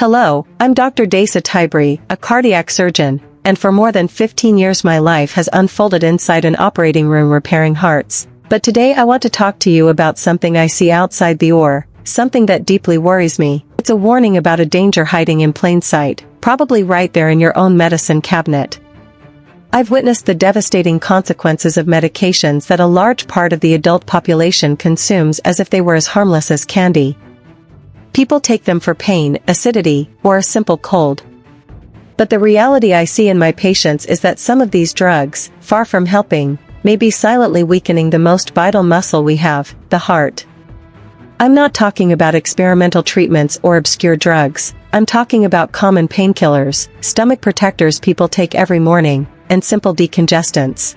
Hello, I'm Dr. Desa Tybri, a cardiac surgeon, and for more than 15 years my life has unfolded inside an operating room repairing hearts. But today I want to talk to you about something I see outside the OR, something that deeply worries me. It's a warning about a danger hiding in plain sight, probably right there in your own medicine cabinet. I've witnessed the devastating consequences of medications that a large part of the adult population consumes as if they were as harmless as candy. People take them for pain, acidity, or a simple cold. But the reality I see in my patients is that some of these drugs, far from helping, may be silently weakening the most vital muscle we have, the heart. I'm not talking about experimental treatments or obscure drugs. I'm talking about common painkillers, stomach protectors people take every morning, and simple decongestants.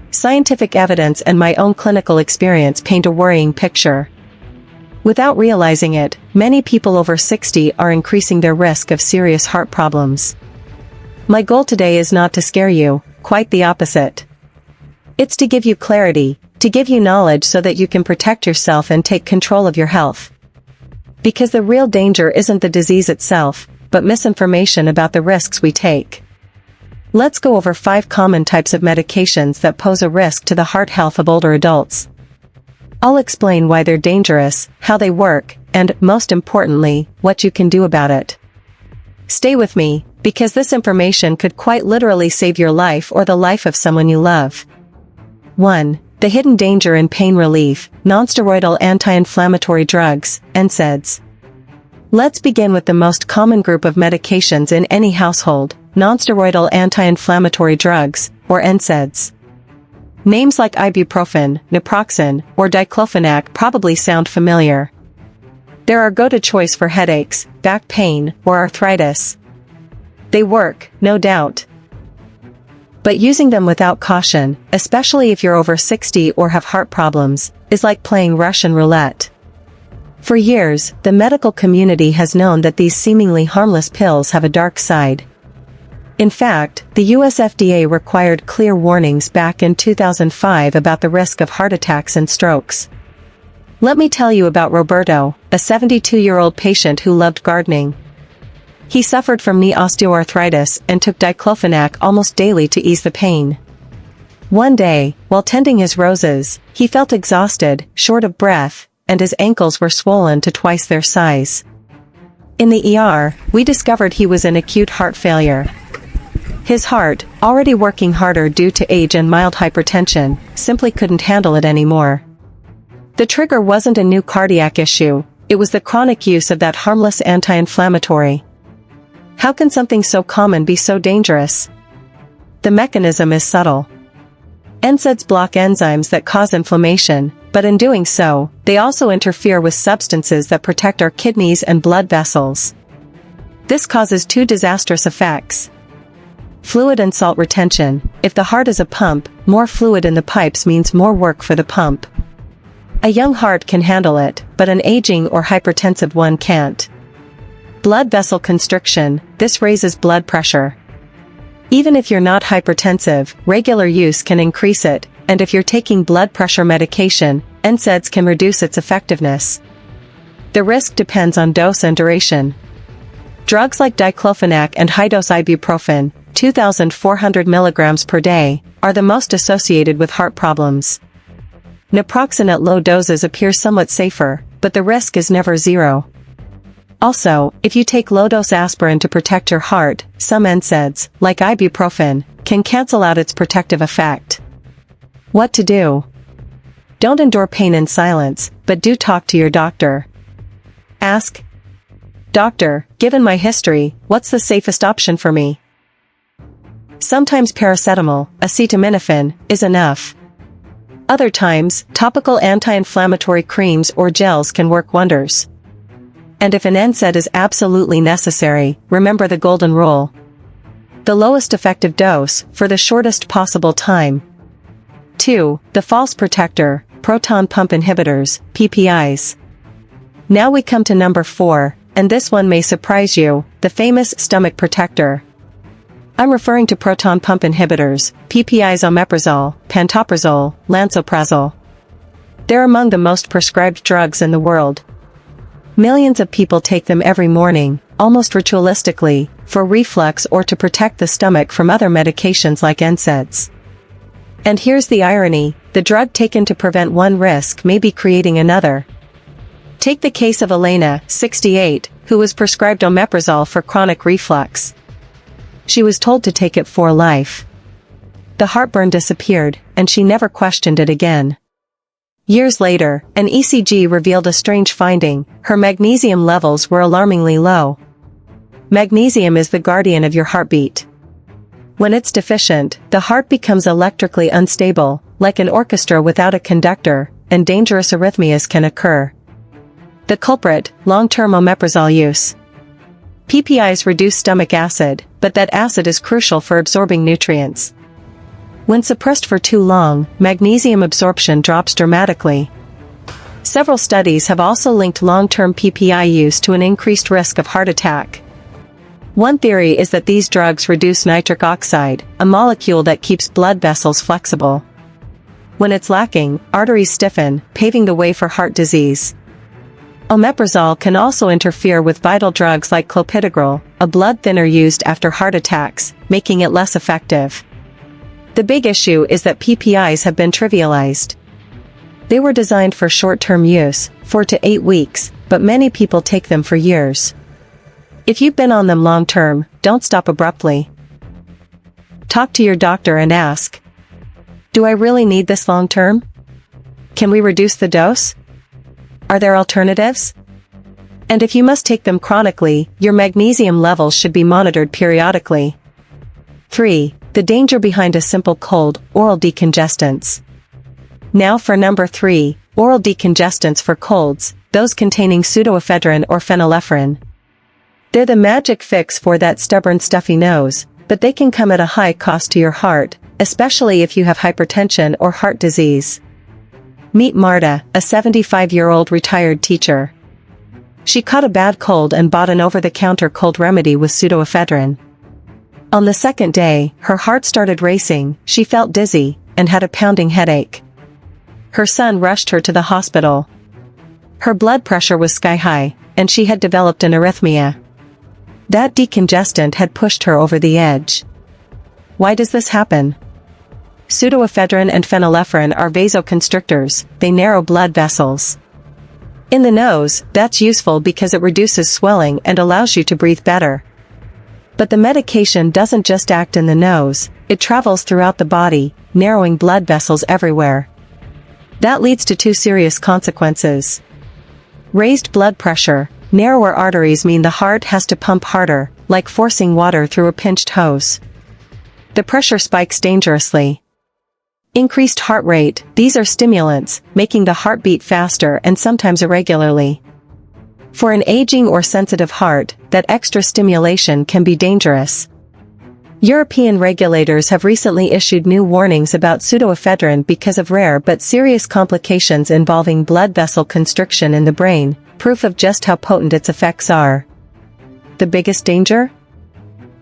Scientific evidence and my own clinical experience paint a worrying picture. Without realizing it, many people over 60 are increasing their risk of serious heart problems. My goal today is not to scare you, quite the opposite. It's to give you clarity, to give you knowledge so that you can protect yourself and take control of your health. Because the real danger isn't the disease itself, but misinformation about the risks we take. Let's go over 5 common types of medications that pose a risk to the heart health of older adults. I'll explain why they're dangerous, how they work, and, most importantly, what you can do about it. Stay with me, because this information could quite literally save your life or the life of someone you love. 1. The hidden danger in pain relief, nonsteroidal anti-inflammatory drugs, NSAIDs. Let's begin with the most common group of medications in any household, nonsteroidal anti-inflammatory drugs, or NSAIDs. Names like ibuprofen, naproxen, or diclofenac probably sound familiar. They're our go-to choice for headaches, back pain, or arthritis. They work, no doubt. But using them without caution, especially if you're over 60 or have heart problems, is like playing Russian roulette. For years, the medical community has known that these seemingly harmless pills have a dark side. In fact, the US FDA required clear warnings back in 2005 about the risk of heart attacks and strokes. Let me tell you about Roberto, a 72-year-old patient who loved gardening. He suffered from knee osteoarthritis and took diclofenac almost daily to ease the pain. One day, while tending his roses, he felt exhausted, short of breath, and his ankles were swollen to twice their size. In the ER, we discovered he was in acute heart failure. His heart, already working harder due to age and mild hypertension, simply couldn't handle it anymore. The trigger wasn't a new cardiac issue, it was the chronic use of that harmless anti-inflammatory. How can something so common be so dangerous? The mechanism is subtle. NSAIDs block enzymes that cause inflammation, but in doing so, they also interfere with substances that protect our kidneys and blood vessels. This causes 2 disastrous effects. Fluid and salt retention. If the heart is a pump, more fluid in the pipes means more work for the pump. A young heart can handle it, but an aging or hypertensive one can't. Blood vessel constriction. This raises blood pressure. Even if you're not hypertensive, regular use can increase it, and if you're taking blood pressure medication, NSAIDs can reduce its effectiveness. The risk depends on dose and duration. Drugs like diclofenac and high-dose ibuprofen, 2,400 milligrams per day, are the most associated with heart problems. Naproxen at low doses appears somewhat safer, but the risk is never zero. Also, if you take low-dose aspirin to protect your heart, some NSAIDs, like ibuprofen, can cancel out its protective effect. What to do? Don't endure pain in silence, but do talk to your doctor. Ask, "Doctor, given my history, what's the safest option for me?" Sometimes paracetamol, acetaminophen, is enough. Other times, topical anti-inflammatory creams or gels can work wonders. And if an NSAID is absolutely necessary, remember the golden rule. The lowest effective dose, for the shortest possible time. 2. The false protector, proton pump inhibitors, PPIs. Now we come to number 4, and this one may surprise you, the famous stomach protector. I'm referring to proton pump inhibitors, PPIs omeprazole, pantoprazole, lansoprazole. They're among the most prescribed drugs in the world. Millions of people take them every morning, almost ritualistically, for reflux or to protect the stomach from other medications like NSAIDs. And here's the irony, the drug taken to prevent one risk may be creating another. Take the case of Elena, 68, who was prescribed omeprazole for chronic reflux. She was told to take it for life. The heartburn disappeared, and she never questioned it again. Years later, an ECG revealed a strange finding: her magnesium levels were alarmingly low. Magnesium is the guardian of your heartbeat. When it's deficient, the heart becomes electrically unstable, like an orchestra without a conductor, and dangerous arrhythmias can occur. The culprit: long-term omeprazole use. PPIs reduce stomach acid, but that acid is crucial for absorbing nutrients. When suppressed for too long, magnesium absorption drops dramatically. Several studies have also linked long-term PPI use to an increased risk of heart attack. One theory is that these drugs reduce nitric oxide, a molecule that keeps blood vessels flexible. When it's lacking, arteries stiffen, paving the way for heart disease. Omeprazole can also interfere with vital drugs like clopidogrel, a blood thinner used after heart attacks, making it less effective. The big issue is that PPIs have been trivialized. They were designed for short-term use, 4 to 8 weeks, but many people take them for years. If you've been on them long-term, don't stop abruptly. Talk to your doctor and ask, do I really need this long-term? Can we reduce the dose? Are there alternatives? And if you must take them chronically, your magnesium levels should be monitored periodically. 3. The danger behind a simple cold: oral decongestants. Now for number 3, oral decongestants for colds, those containing pseudoephedrine or phenylephrine. They're the magic fix for that stubborn stuffy nose, but they can come at a high cost to your heart, especially if you have hypertension or heart disease. Meet Marta, a 75-year-old retired teacher. She caught a bad cold and bought an over-the-counter cold remedy with pseudoephedrine. On the second day, her heart started racing, she felt dizzy, and had a pounding headache. Her son rushed her to the hospital. Her blood pressure was sky-high, and she had developed an arrhythmia. That decongestant had pushed her over the edge. Why does this happen? Pseudoephedrine and phenylephrine are vasoconstrictors, they narrow blood vessels. In the nose, that's useful because it reduces swelling and allows you to breathe better. But the medication doesn't just act in the nose, it travels throughout the body, narrowing blood vessels everywhere. That leads to 2 serious consequences. Raised blood pressure. Narrower arteries mean the heart has to pump harder, like forcing water through a pinched hose. The pressure spikes dangerously. Increased heart rate. These are stimulants, making the heart beat faster and sometimes irregularly. For an aging or sensitive heart, that extra stimulation can be dangerous. European regulators have recently issued new warnings about pseudoephedrine because of rare but serious complications involving blood vessel constriction in the brain, proof of just how potent its effects are. The biggest danger?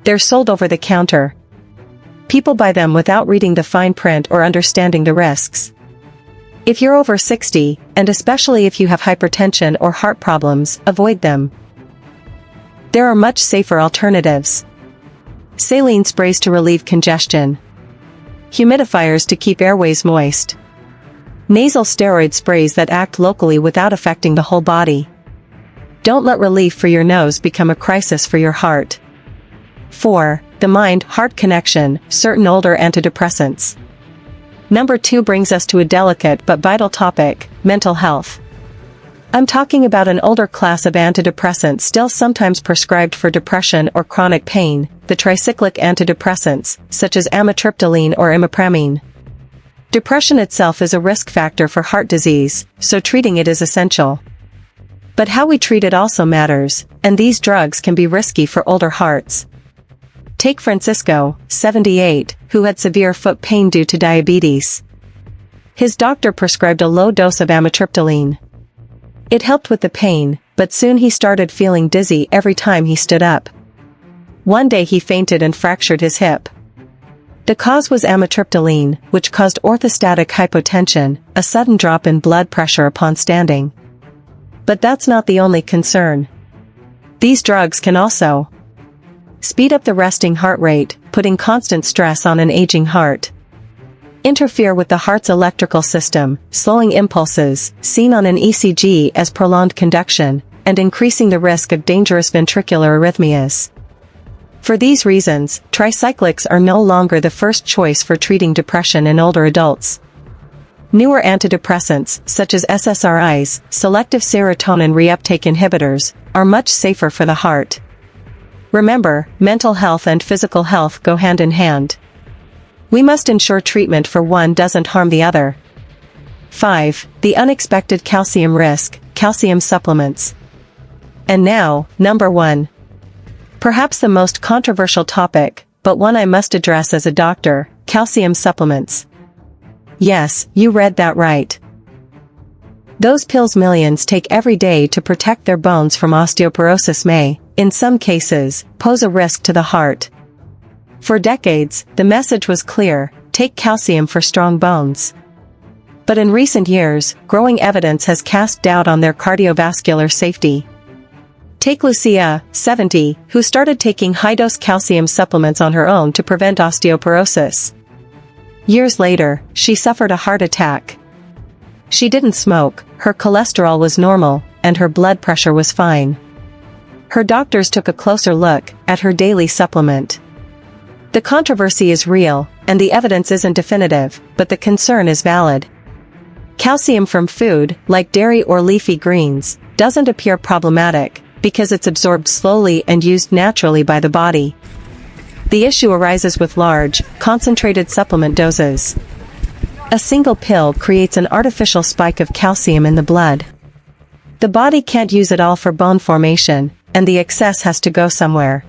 They're sold over the counter. People buy them without reading the fine print or understanding the risks. If you're over 60, and especially if you have hypertension or heart problems, avoid them. There are much safer alternatives. Saline sprays to relieve congestion. Humidifiers to keep airways moist. Nasal steroid sprays that act locally without affecting the whole body. Don't let relief for your nose become a crisis for your heart. 4. The mind-heart connection, certain older antidepressants. Number 2 brings us to a delicate but vital topic: mental health. I'm talking about an older class of antidepressants still sometimes prescribed for depression or chronic pain, the tricyclic antidepressants, such as amitriptyline or imipramine. Depression itself is a risk factor for heart disease, so treating it is essential. But how we treat it also matters, and these drugs can be risky for older hearts. Take Francisco, 78, who had severe foot pain due to diabetes. His doctor prescribed a low dose of amitriptyline. It helped with the pain, but soon he started feeling dizzy every time he stood up. One day he fainted and fractured his hip. The cause was amitriptyline, which caused orthostatic hypotension, a sudden drop in blood pressure upon standing. But that's not the only concern. These drugs can also speed up the resting heart rate, putting constant stress on an aging heart. Interfere with the heart's electrical system, slowing impulses, seen on an ECG as prolonged conduction, and increasing the risk of dangerous ventricular arrhythmias. For these reasons, tricyclics are no longer the first choice for treating depression in older adults. Newer antidepressants, such as SSRIs, selective serotonin reuptake inhibitors, are much safer for the heart. Remember, mental health and physical health go hand in hand. We must ensure treatment for one doesn't harm the other. 5. The unexpected calcium risk, calcium supplements. And now, number 1. Perhaps the most controversial topic, but one I must address as a doctor, calcium supplements. Yes, you read that right. Those pills millions take every day to protect their bones from osteoporosis may, in some cases, pose a risk to the heart. For decades, the message was clear: take calcium for strong bones. But in recent years, growing evidence has cast doubt on their cardiovascular safety. Take Lucia, 70, who started taking high-dose calcium supplements on her own to prevent osteoporosis. Years later, she suffered a heart attack. She didn't smoke, her cholesterol was normal, and her blood pressure was fine. Her doctors took a closer look at her daily supplement. The controversy is real, and the evidence isn't definitive, but the concern is valid. Calcium from food, like dairy or leafy greens, doesn't appear problematic, because it's absorbed slowly and used naturally by the body. The issue arises with large, concentrated supplement doses. A single pill creates an artificial spike of calcium in the blood. The body can't use it all for bone formation, and the excess has to go somewhere.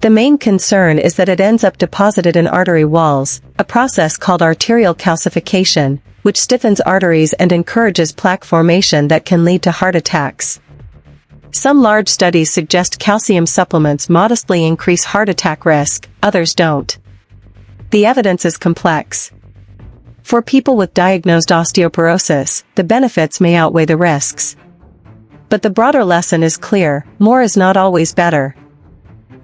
The main concern is that it ends up deposited in artery walls, a process called arterial calcification, which stiffens arteries and encourages plaque formation that can lead to heart attacks. Some large studies suggest calcium supplements modestly increase heart attack risk, others don't. The evidence is complex. For people with diagnosed osteoporosis, the benefits may outweigh the risks. But the broader lesson is clear: more is not always better.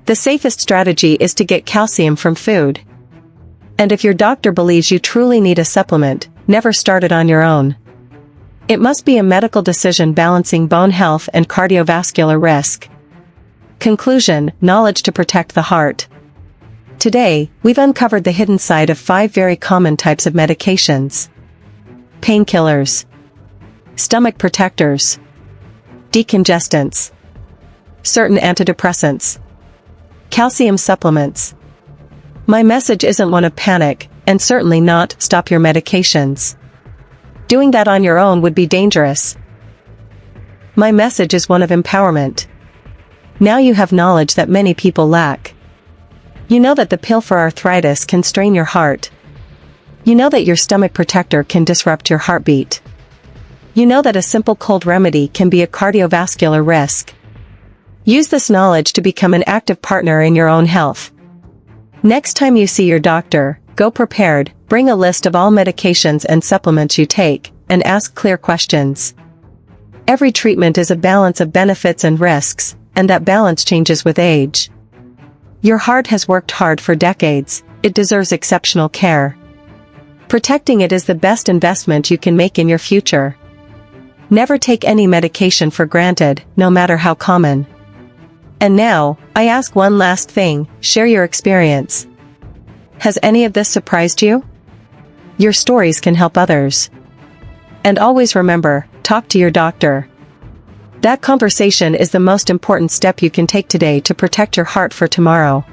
The safest strategy is to get calcium from food. And if your doctor believes you truly need a supplement, never start it on your own. It must be a medical decision balancing bone health and cardiovascular risk. Conclusion: knowledge to protect the heart. Today, we've uncovered the hidden side of 5 very common types of medications: painkillers, stomach protectors, decongestants, certain antidepressants, calcium supplements. My message isn't one of panic, and certainly not stop your medications. Doing that on your own would be dangerous. My message is one of empowerment. Now you have knowledge that many people lack. You know that the pill for arthritis can strain your heart. You know that your stomach protector can disrupt your heartbeat. You know that a simple cold remedy can be a cardiovascular risk. Use this knowledge to become an active partner in your own health. Next time you see your doctor, go prepared, bring a list of all medications and supplements you take, and ask clear questions. Every treatment is a balance of benefits and risks, and that balance changes with age. Your heart has worked hard for decades, it deserves exceptional care. Protecting it is the best investment you can make in your future. Never take any medication for granted, no matter how common. And now, I ask one last thing: share your experience. Has any of this surprised you? Your stories can help others. And always remember, talk to your doctor. That conversation is the most important step you can take today to protect your heart for tomorrow.